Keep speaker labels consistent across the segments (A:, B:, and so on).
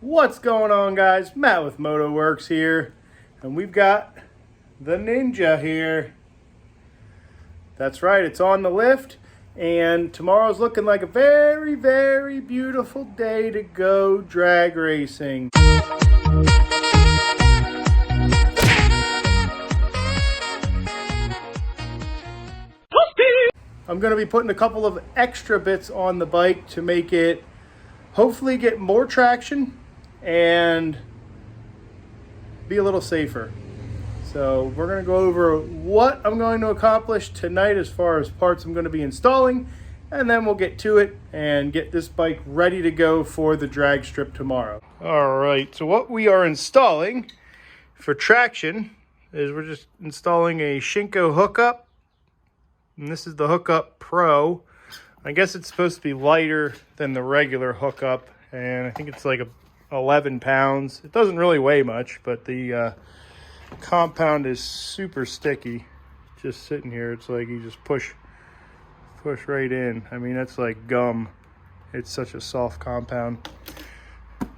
A: What's going on, guys? Matt with MotoWorks here, and we've got the Ninja here. That's right, it's on the lift, and tomorrow's looking like a very, very beautiful day to go drag racing. I'm going to be putting a couple of extra bits on the bike to make it hopefully get more traction and be a little safer. So we're going to go over what I'm going to accomplish tonight as far as parts I'm going to be installing, and then we'll get to it and get this bike ready to go for the drag strip tomorrow. All right, so what we are installing for traction is we're just installing a Shinko hookup, and this is the Hookup Pro. I guess it's supposed to be lighter than the regular hookup, and I think it's like 11 pounds. It doesn't really weigh much, but the compound is super sticky. Just sitting here, it's like you just push right in. I mean, that's like gum. It's such a soft compound.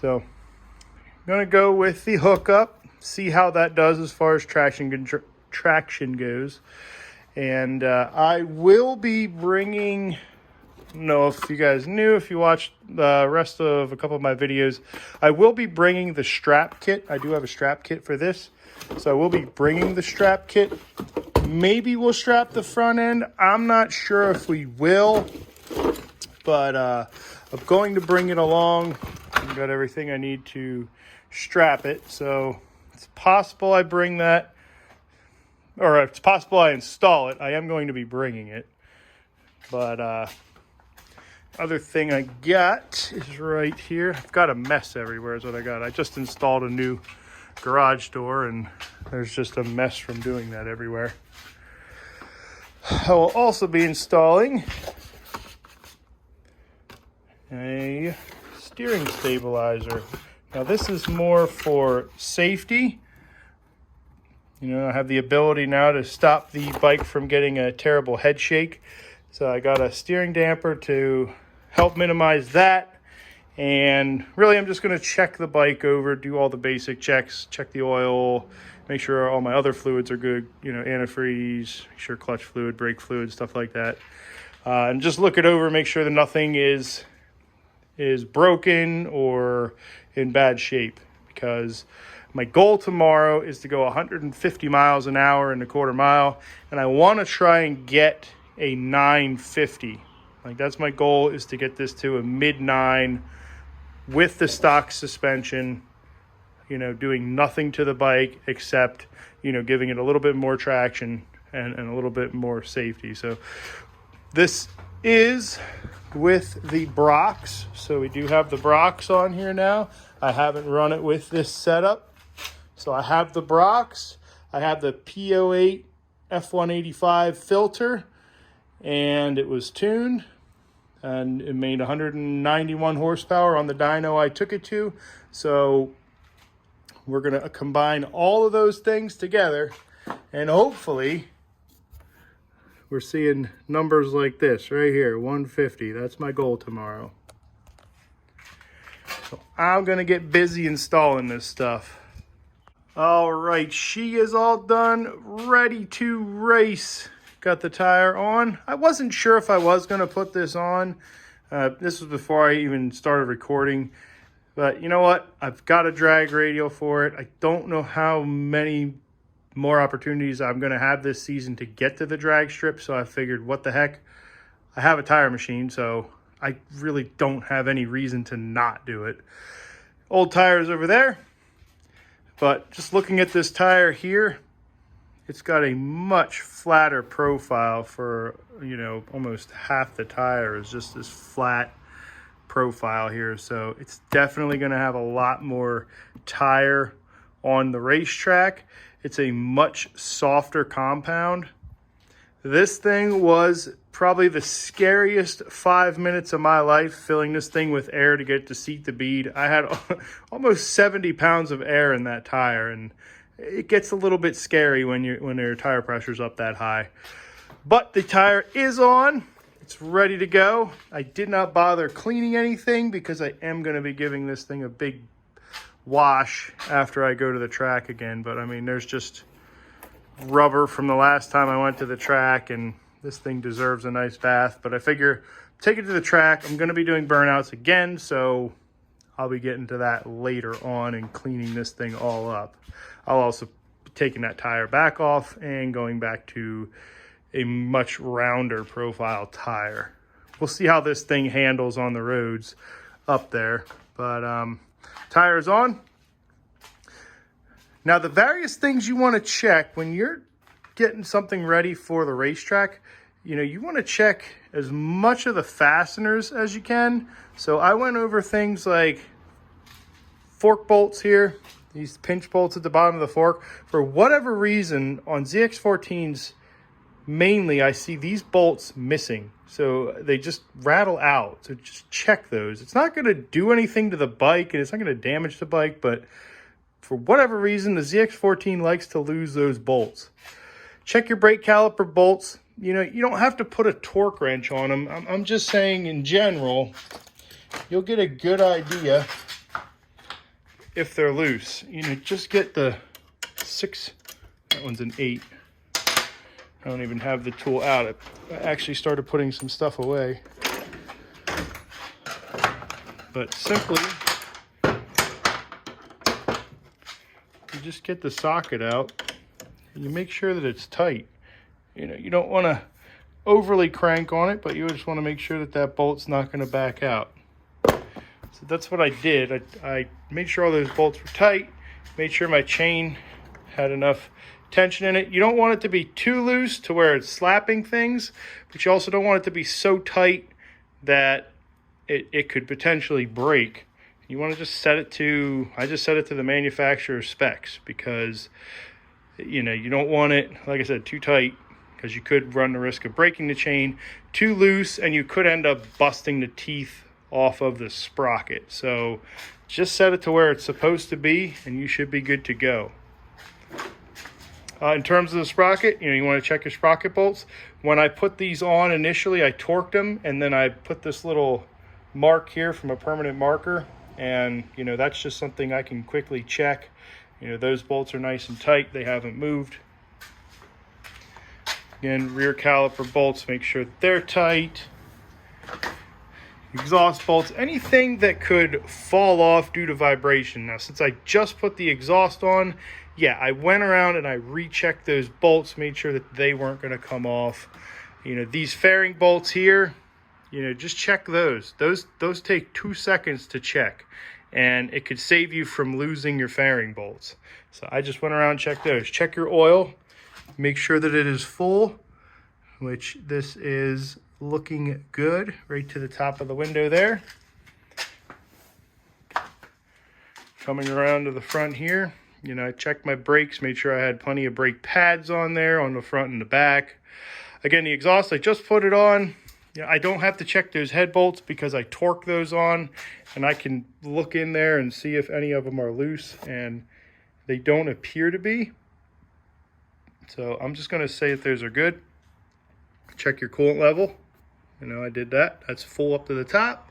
A: So I'm gonna go with the hookup, see how that does as far as traction goes. And I will be bringing, I don't know if you guys knew, if you watched the rest of a couple of my videos, I will be bringing the strap kit. I do have a strap kit for this, so I will be bringing the strap kit. Maybe we'll strap the front end. I'm not sure if we will, but I'm going to bring it along. I've got everything I need to strap it, so it's possible I bring that, or it's possible I install it. I am going to be bringing it, but other thing I got is right here. I've got a mess everywhere is what I got. I just installed a new garage door, and there's just a mess from doing that everywhere. I will also be installing a steering stabilizer. Now this is more for safety. You know, I have the ability now to stop the bike from getting a terrible head shake. So I got a steering damper to help minimize that. And really, I'm just going to check the bike over, do all the basic checks, check the oil, make sure all my other fluids are good, you know, antifreeze, make sure clutch fluid, brake fluid, stuff like that. And just look it over, make sure that nothing is broken or in bad shape, because my goal tomorrow is to go 150 miles an hour in a quarter mile, and I want to try and get a 950. Like, that's my goal, is to get this to a mid-9 with the stock suspension, you know, doing nothing to the bike except, you know, giving it a little bit more traction and a little bit more safety. So this is with the Brox. So we do have the Brox on here now. I haven't run it with this setup. So I have the Brox. I have the P08 F185 filter, and it was tuned, and it made 191 horsepower on the dyno I took it to. So we're going to combine all of those things together, and hopefully we're seeing numbers like this right here, 150. That's my goal tomorrow. So I'm going to get busy installing this stuff. All right, she is all done, ready to race. Got the tire on. I wasn't sure if I was going to put this on. This was before I even started recording. But you know what? I've got a drag radial for it. I don't know how many more opportunities I'm going to have this season to get to the drag strip. So I figured, what the heck? I have a tire machine, so I really don't have any reason to not do it. Old tires over there. But just looking at this tire here, it's got a much flatter profile for, you know, almost half the tire is just this flat profile here. So it's definitely going to have a lot more tire on the racetrack. It's a much softer compound. This thing was probably the scariest 5 minutes of my life, filling this thing with air to get it to seat the bead. I had almost 70 pounds of air in that tire, and it gets a little bit scary when your tire pressure's up that high. But the tire is on. It's ready to go. I did not bother cleaning anything because I am going to be giving this thing a big wash after I go to the track again. But I mean, there's just rubber from the last time I went to the track, and this thing deserves a nice bath. But I figure take it to the track. I'm going to be doing burnouts again, so I'll be getting to that later on and cleaning this thing all up. I'll also be taking that tire back off and going back to a much rounder profile tire. We'll see how this thing handles on the roads up there. But tires on. Now, the various things you want to check when you're getting something ready for the racetrack, you know, you want to check as much of the fasteners as you can. So I went over things like fork bolts here, these pinch bolts at the bottom of the fork. For whatever reason, on ZX14s, mainly I see these bolts missing. So they just rattle out. So just check those. It's not going to do anything to the bike, and it's not going to damage the bike, but for whatever reason, the ZX14 likes to lose those bolts. Check your brake caliper bolts. You know, you don't have to put a torque wrench on them. I'm just saying in general, you'll get a good idea if they're loose. You know, just get the 6, that one's an 8. I don't even have the tool out. I actually started putting some stuff away. But simply, you just get the socket out and you make sure that it's tight. You know, you don't want to overly crank on it, but you just want to make sure that that bolt's not going to back out. So that's what I did. I made sure all those bolts were tight, made sure my chain had enough tension in it. You don't want it to be too loose to where it's slapping things, but you also don't want it to be so tight that it could potentially break. You want to just set it to, I just set it to the manufacturer's specs, because you know, you don't want it, like I said, too tight, because you could run the risk of breaking the chain. Too loose, and you could end up busting the teeth off of the sprocket. So just set it to where it's supposed to be, and you should be good to go. In terms of the sprocket, you know, you want to check your sprocket bolts. When I put these on initially, I torqued them, and then I put this little mark here from a permanent marker, and you know, that's just something I can quickly check. You know, those bolts are nice and tight, they haven't moved. Again, rear caliper bolts, make sure they're tight. Exhaust bolts, anything that could fall off due to vibration. Now, since I just put the exhaust on, yeah, I went around and I rechecked those bolts, made sure that they weren't going to come off. You know, these fairing bolts here, you know, just check those. Those take 2 seconds to check, and it could save you from losing your fairing bolts. So I just went around and checked those. Check your oil, make sure that it is full, which this is looking good right to the top of the window there. Coming around to the front here, you know, I checked my brakes, made sure I had plenty of brake pads on there on the front and the back. Again, the exhaust, I just put it on. You know, I don't have to check those head bolts because I torque those on, and I can look in there and see if any of them are loose, and they don't appear to be. So I'm just going to say that those are good. Check your coolant level. You know, I did that. That's full up to the top.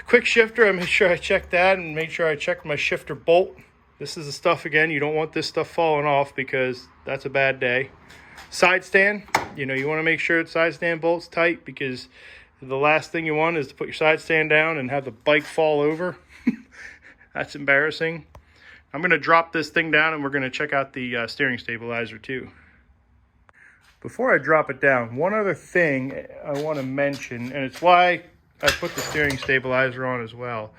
A: Quick shifter, I made sure I checked that and made sure I checked my shifter bolt. This is the stuff, again, you don't want this stuff falling off because that's a bad day. Side stand, you know, you want to make sure the side stand bolt's tight, because the last thing you want is to put your side stand down and have the bike fall over. That's embarrassing. I'm going to drop this thing down and we're going to check out the steering stabilizer too. Before I drop it down, one other thing I want to mention, and it's why I put the steering stabilizer on as well.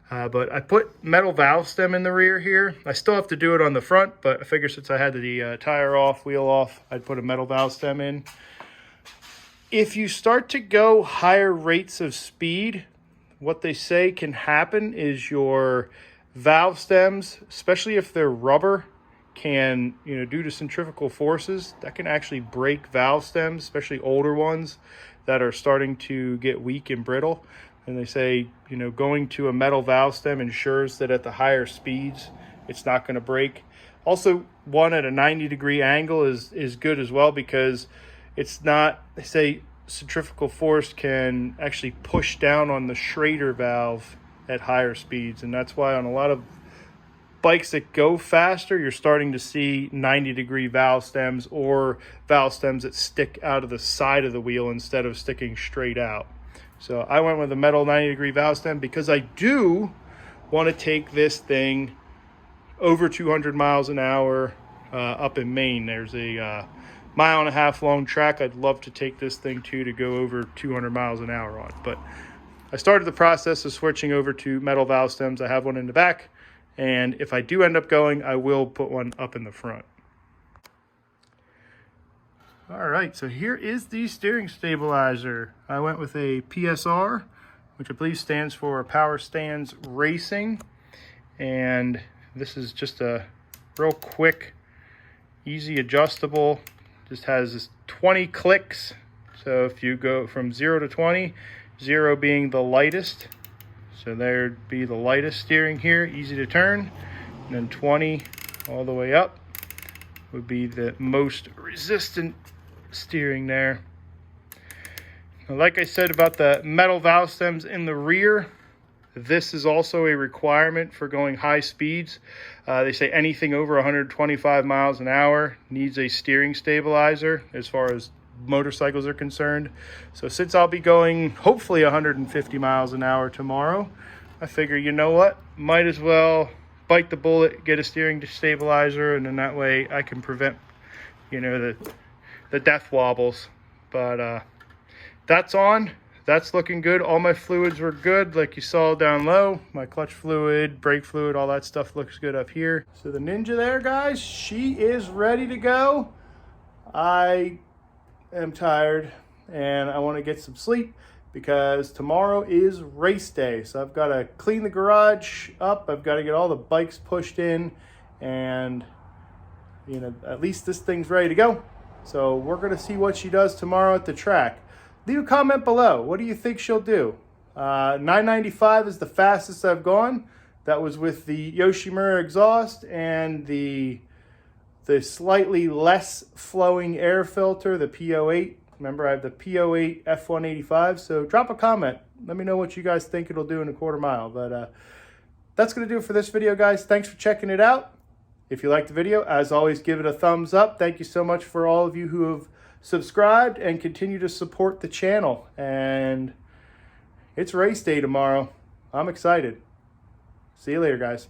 A: But I put metal valve stem in the rear here. I still have to do it on the front, but I figured since I had the tire off, wheel off, I'd put a metal valve stem in. If you start to go higher rates of speed, what they say can happen is your valve stems, especially if they're rubber, can, you know, due to centrifugal forces, that can actually break valve stems, especially older ones that are starting to get weak and brittle. And they say, you know, going to a metal valve stem ensures that at the higher speeds, it's not going to break. Also, one at a 90-degree angle is good as well, because it's not, they say centrifugal force can actually push down on the Schrader valve at higher speeds. And that's why on a lot of bikes that go faster, you're starting to see 90-degree valve stems, or valve stems that stick out of the side of the wheel instead of sticking straight out. So I went with a metal 90-degree valve stem because I do want to take this thing over 200 miles an hour up in Maine. There's a mile-and-a-half long track I'd love to take this thing to go over 200 miles an hour on. But I started the process of switching over to metal valve stems. I have one in the back, and if I do end up going, I will put one up in the front. All right, so here is the steering stabilizer. I went with a PSR, which I believe stands for Power Stands Racing. And this is just a real quick, easy adjustable. Just has this 20 clicks. So if you go from 0 to 20, 0 being the lightest, so there'd be the lightest steering here, easy to turn, and then 20 all the way up would be the most resistant steering there. Now, like I said about the metal valve stems in the rear, this is also a requirement for going high speeds. They say anything over 125 miles an hour needs a steering stabilizer as far as motorcycles are concerned. So since I'll be going hopefully 150 miles an hour tomorrow, I figure, you know what, might as well bite the bullet, get a steering stabilizer, and then that way I can prevent, you know, the death wobbles. But that's on. That's looking good. All my fluids were good, like you saw down low. My clutch fluid, brake fluid, all that stuff looks good up here. So the Ninja there, guys, she is ready to go. I am tired and I want to get some sleep because tomorrow is race day. So I've got to clean the garage up. I've got to get all the bikes pushed in, and you know, at least this thing's ready to go. So we're going to see what she does tomorrow at the track. Leave a comment below. What do you think she'll do? 995 is the fastest I've gone. That was with the Yoshimura exhaust and the slightly less flowing air filter, the P08. Remember, I have the P08 F185. So drop a comment. Let me know what you guys think it'll do in a quarter mile. But that's going to do it for this video, guys. Thanks for checking it out. If you liked the video, as always, give it a thumbs up. Thank you so much for all of you who have subscribed and continue to support the channel. And it's race day tomorrow. I'm excited. See you later, guys.